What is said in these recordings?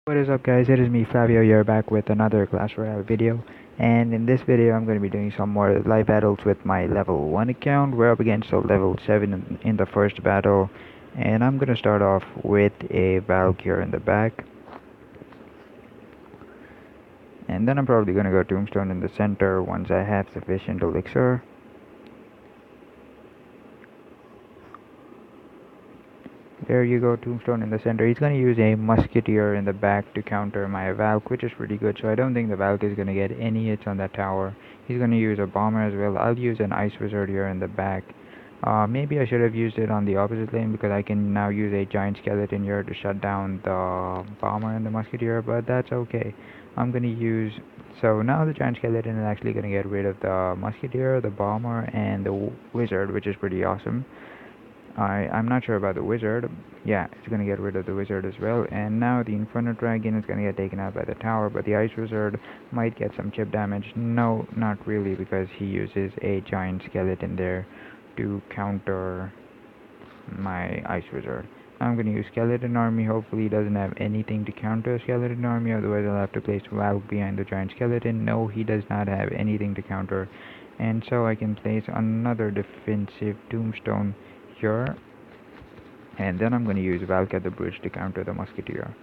What is up guys, it is me Flavio here back with another Clash Royale video, and in this video I'm going to be doing some more live battles with my level 1 account. We're up against a level 7 in the first battle, and I'm going to start off with a Valkyrie in the back, and then I'm probably going to go Tombstone in the center once I have sufficient elixir. There you go, Tombstone in the center. He's going to use a Musketeer in the back to counter my Valk, which is pretty good, so I don't think the Valk is going to get any hits on that tower. He's going to use a Bomber as well. I'll use an Ice Wizard here in the back. Maybe I should have used it on the opposite lane because I can now use a Giant Skeleton here to shut down the Bomber and the Musketeer, but that's okay. I'm going to use... So now the Giant Skeleton is actually going to get rid of the Musketeer, the Bomber, and the Wizard, which is pretty awesome. I'm not sure about the wizard. Yeah, it's gonna get rid of the wizard as well. And now the Inferno Dragon is gonna get taken out by the tower, but the Ice Wizard might get some chip damage. No, not really, because he uses a giant skeleton there to counter my Ice Wizard. I'm gonna use Skeleton Army. Hopefully he doesn't have anything to counter Skeleton Army, otherwise I'll have to place Valk behind the giant skeleton. No, he does not have anything to counter. And so I can place another defensive Tombstone here, and then I'm going to use Valk at the bridge to counter the Musketeer.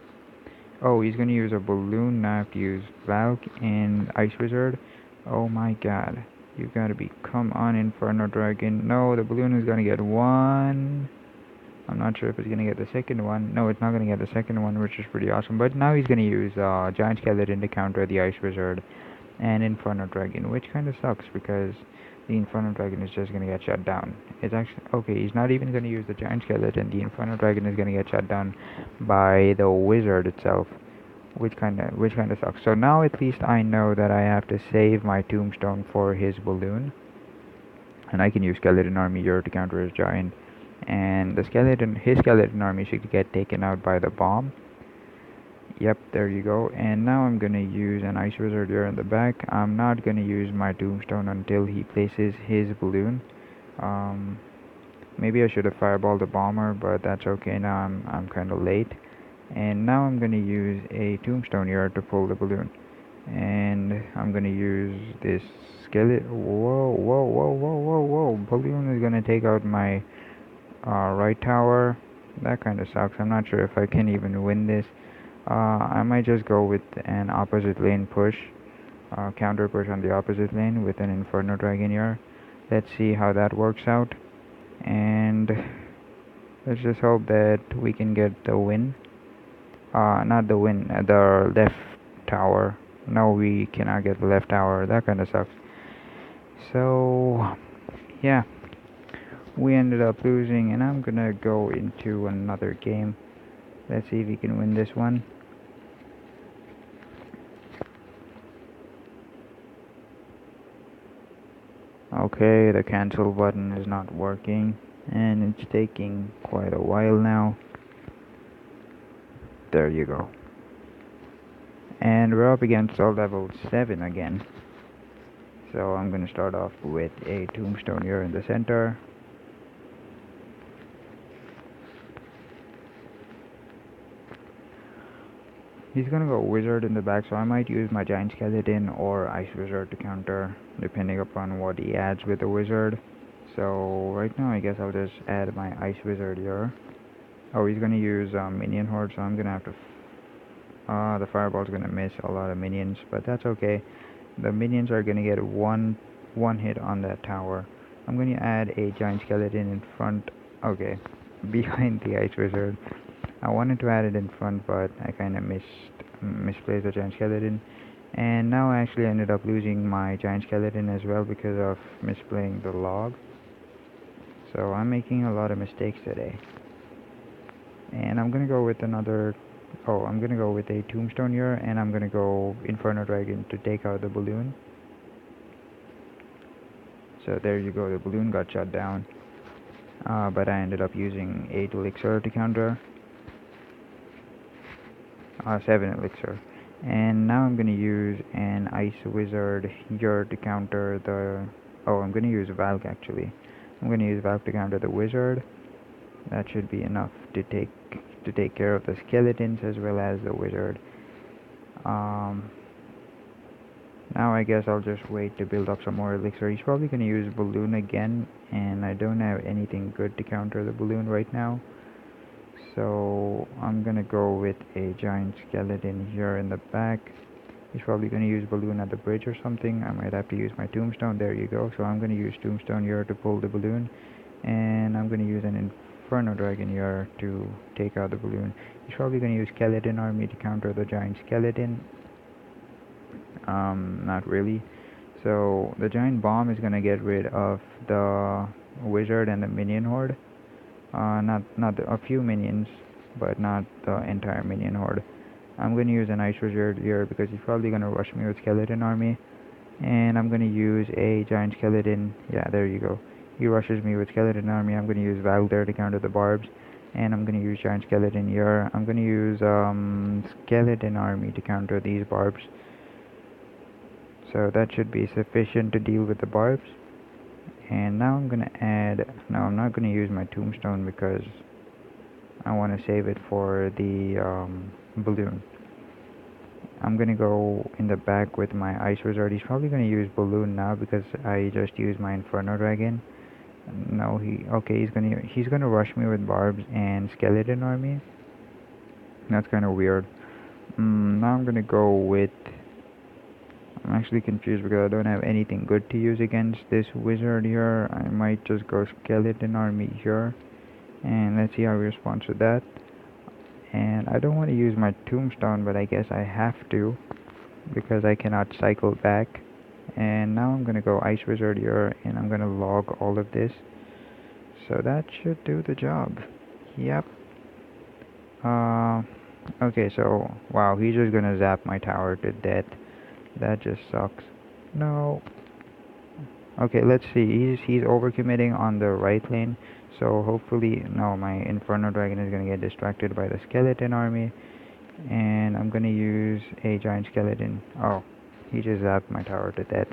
Oh, he's going to use a balloon. Now I have to use Valk and Ice Wizard. Oh my god, you gotta be... Come on, Inferno Dragon. No, the balloon is going to get one. I'm not sure if it's going to get the second one. No, it's not going to get the second one, which is pretty awesome. But now he's going to use Giant Skeleton to counter the Ice Wizard and Inferno Dragon, which kind of sucks because the Inferno Dragon is just gonna get shut down. It's actually okay. He's not even gonna use the Giant Skeleton. The Inferno Dragon is gonna get shut down by the Wizard itself, which kind of sucks. So now at least I know that I have to save my Tombstone for his balloon, and I can use Skeleton Army here to counter his Giant. And his Skeleton Army should get taken out by the bomb. Yep, there you go. And now I'm gonna use an Ice Wizard here in the back. I'm not gonna use my Tombstone until he places his balloon. Um, Maybe I should have fireballed the bomber, but that's okay. Now I'm kind of late. And now I'm gonna use a Tombstone here to pull the balloon. And I'm gonna use this skeleton. Whoa, whoa, whoa, whoa, whoa, whoa! Balloon is gonna take out my right tower. That kind of sucks. I'm not sure if I can even win this. I might just go with an opposite lane push, counter push on the opposite lane with an Inferno Dragon here. Let's see how that works out, and let's just hope that we can get the win. Not the win, the left tower. No, we cannot get the left tower. That kind of sucks. So, yeah, we ended up losing, and I'm gonna go into another game. Let's see if we can win this one. Okay, the cancel button is not working, and it's taking quite a while now. There you go. And we're up against a level 7 again. So I'm gonna start off with a Tombstone here in the center. He's gonna go Wizard in the back, so I might use my Giant Skeleton or Ice Wizard to counter, depending upon what he adds with the Wizard. So right now I guess I'll just add my Ice Wizard here. Oh, he's gonna use Minion Horde, so I'm gonna have to... the Fireball's gonna miss a lot of minions, but that's okay. The minions are gonna get one hit on that tower. I'm gonna add a Giant Skeleton in front... Okay, behind the Ice Wizard. I wanted to add it in front, but I kind of misplaced the Giant Skeleton. And now I actually ended up losing my Giant Skeleton as well because of misplaying the log. So I'm making a lot of mistakes today. And I'm gonna go with another... Oh, I'm gonna go with a Tombstone here, and I'm gonna go Inferno Dragon to take out the balloon. So there you go, the balloon got shut down. But I ended up using 8 elixir to counter. 7 elixir. And now I'm gonna use an Ice Wizard here to counter the... Oh, I'm gonna use Valk actually. I'm gonna use Valk to counter the Wizard. That should be enough to take care of the skeletons as well as the wizard. Um, Now I guess I'll just wait to build up some more elixir. He's probably gonna use balloon again, and I don't have anything good to counter the balloon right now. So I'm gonna go with a giant skeleton here in the back. He's probably gonna use balloon at the bridge or something. I might have to use my tombstone. There you go. So I'm gonna use tombstone here to pull the balloon, and I'm gonna use an inferno dragon here to take out the balloon. He's probably gonna use skeleton army to counter the giant skeleton. Not really. So the giant bomb is gonna get rid of the wizard and the minion horde. Not a few minions, but not the entire minion horde. I'm gonna use an ice wizard here because he's probably gonna rush me with skeleton army, and I'm gonna use a giant skeleton. Yeah, there you go. He rushes me with skeleton army. I'm gonna use Val there to counter the barbs, and I'm gonna use giant skeleton here. I'm gonna use skeleton army to counter these barbs. So that should be sufficient to deal with the barbs. And now I'm gonna add, no, I'm not gonna use my tombstone because I want to save it for the balloon. I'm gonna go in the back with my ice wizard. He's probably gonna use balloon now because I just used my inferno dragon. No, okay, he's gonna rush me with barbs and skeleton army. That's kind of weird. Now I'm gonna go with, I'm actually confused because I don't have anything good to use against this wizard here. I might just go skeleton army here, and let's see how he responds to that. And I don't want to use my tombstone, but I guess I have to because I cannot cycle back. And now I'm gonna go ice wizard here, and I'm gonna log all of this. So that should do the job. Yep. Okay, so wow, he's just gonna zap my tower to death. That just sucks. No. Okay, let's see. He's overcommitting on the right lane. So hopefully, no, my Inferno Dragon is gonna get distracted by the skeleton army, and I'm gonna use a giant skeleton. Oh, he just zapped my tower to death.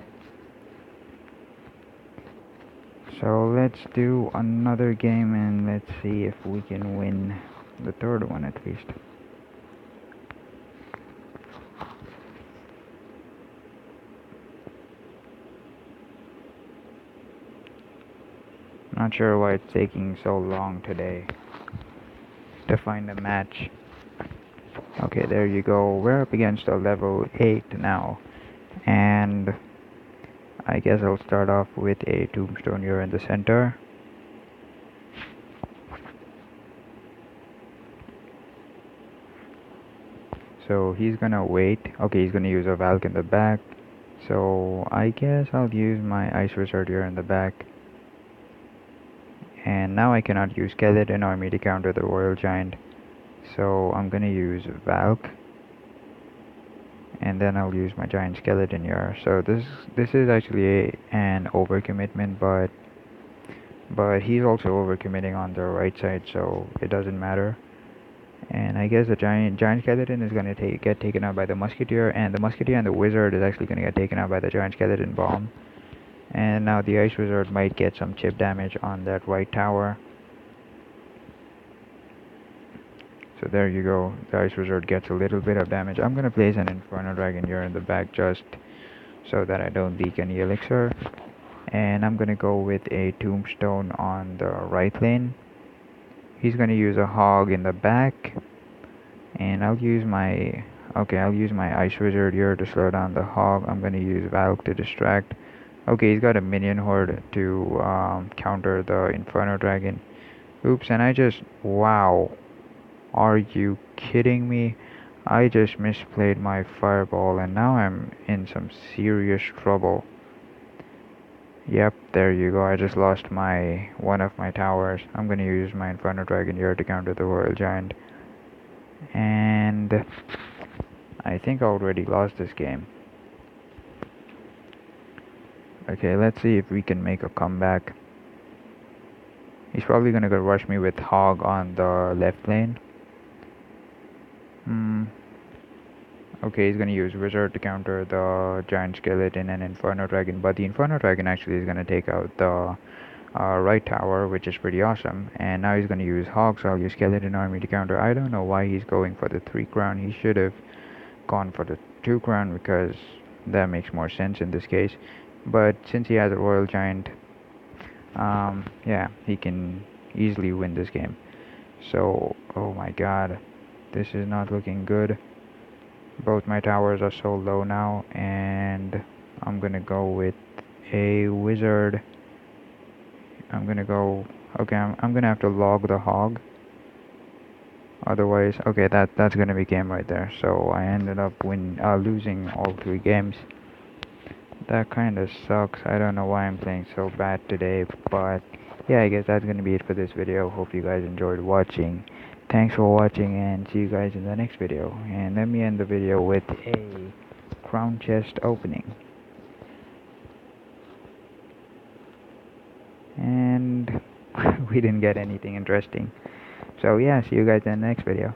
So let's do another game and let's see if we can win the third one at least. Not sure why it's taking so long today to find a match. Okay, there you go. We're up against a level 8 now. And I guess I'll start off with a tombstone here in the center. So he's gonna wait. Okay, he's gonna use a Valk in the back. So I guess I'll use my Ice Wizard here in the back. And now I cannot use Skeleton Army to counter the Royal Giant. So I'm gonna use Valk. And then I'll use my Giant Skeleton here. So this is actually an overcommitment, but he's also overcommitting on the right side, so it doesn't matter. And I guess the giant skeleton is gonna get taken out by the musketeer, and the musketeer and the wizard is actually gonna get taken out by the giant skeleton bomb. And now the ice wizard might get some chip damage on that right tower. So there you go, the ice wizard gets a little bit of damage. I'm gonna place an inferno dragon here in the back just so that I don't leak any elixir. And I'm gonna go with a tombstone on the right lane. He's gonna use a hog in the back, and I'll use my ice wizard here to slow down the hog. I'm gonna use Valk to distract. Okay, he's got a minion horde to counter the inferno dragon. Oops, and wow, are you kidding me? I just misplayed my fireball and now I'm in some serious trouble. Yep, there you go. I just lost one of my towers. I'm gonna use my Inferno Dragon here to counter the Royal Giant. And I think I already lost this game. Okay, let's see if we can make a comeback. He's probably gonna go rush me with Hog on the left lane. Okay, he's gonna use Wizard to counter the Giant Skeleton and Inferno Dragon, but the Inferno Dragon actually is gonna take out the right tower, which is pretty awesome. And now he's gonna use Hogs, I'll use Skeleton Army to counter. I don't know why he's going for the 3 crown. He should have gone for the 2 crown because that makes more sense in this case. But since he has a Royal Giant, yeah, he can easily win this game. So, oh my god, this is not looking good. Both my towers are so low now, and I'm gonna go with a wizard. I'm gonna go. Okay, I'm gonna have to log the hog. Otherwise, okay, that's gonna be game right there. So I ended up losing all 3 games. That kind of sucks. I don't know why I'm playing so bad today, but yeah, I guess that's gonna be it for this video. Hope you guys enjoyed watching. Thanks for watching, and see you guys in the next video. And let me end the video with a crown chest opening. And we didn't get anything interesting. So yeah, see you guys in the next video.